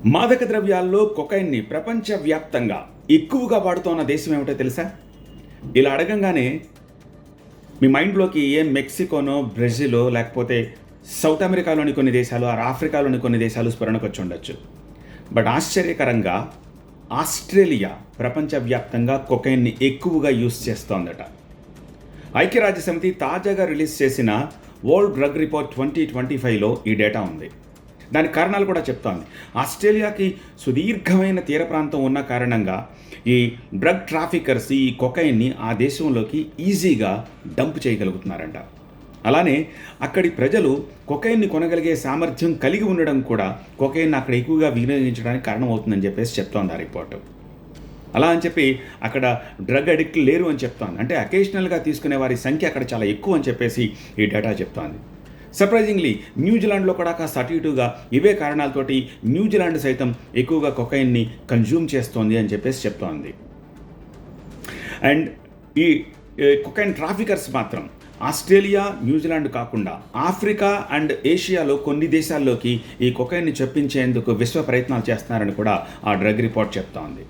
మాదక ద్రవ్యాల్లో కొకైన్ని ప్రపంచవ్యాప్తంగా ఎక్కువగా వాడుతున్న దేశం ఏమిటో తెలుసా? ఇలా అడగంగానే మీ మైండ్లోకి మెక్సికోనో, బ్రెజిలో, లేకపోతే సౌత్ అమెరికాలోని కొన్ని దేశాలు, ఆఫ్రికాలోని కొన్ని దేశాలు స్ఫురణకు వచ్చి ఉండొచ్చు. బట్ ఆశ్చర్యకరంగా ఆస్ట్రేలియా ప్రపంచవ్యాప్తంగా కొకైన్ని ఎక్కువగా యూస్ చేస్తోందట. ఐక్యరాజ్యసమితి తాజాగా రిలీజ్ చేసిన వరల్డ్ డ్రగ్ రిపోర్ట్ 2025లో ఈ డేటా ఉంది. దానికి కారణాలు కూడా చెప్తోంది. ఆస్ట్రేలియాకి సుదీర్ఘమైన తీర ప్రాంతం ఉన్న కారణంగా ఈ డ్రగ్ ట్రాఫికర్స్ ఈ కొకైన్ని ఆ దేశంలోకి ఈజీగా డంప్ చేయగలుగుతున్నారంట. అలానే అక్కడి ప్రజలు కొకైన్ని కొనగలిగే సామర్థ్యం కలిగి ఉండడం కూడా కొకైన్ని అక్కడ ఎక్కువగా వినియోగించడానికి కారణమవుతుందని చెప్పేసి చెప్తోంది ఆ రిపోర్టు. అలా అని చెప్పి అక్కడ డ్రగ్ అడిక్ట్లు లేరు అని చెప్తోంది. అంటే అకేషనల్గా తీసుకునే వారి సంఖ్య అక్కడ చాలా ఎక్కువ అని చెప్పేసి ఈ డేటా చెప్తోంది. సర్ప్రైజింగ్లీ న్యూజిలాండ్లో కూడా కాస్త అటు ఇటుగా ఇవే కారణాలతోటి న్యూజిలాండ్ సైతం ఎక్కువగా కొకైన్ని కన్జ్యూమ్ చేస్తోంది అని చెప్పేసి చెప్తోంది. అండ్ ఈ కొకైన్ ట్రాఫికర్స్ మాత్రం ఆస్ట్రేలియా, న్యూజిలాండ్ కాకుండా ఆఫ్రికా అండ్ ఏషియాలో కొన్ని దేశాల్లోకి ఈ కొకైన్ని చొప్పించేందుకు విశ్వ ప్రయత్నాలు చేస్తున్నారని కూడా ఆ డ్రగ్ రిపోర్ట్ చెప్తోంది.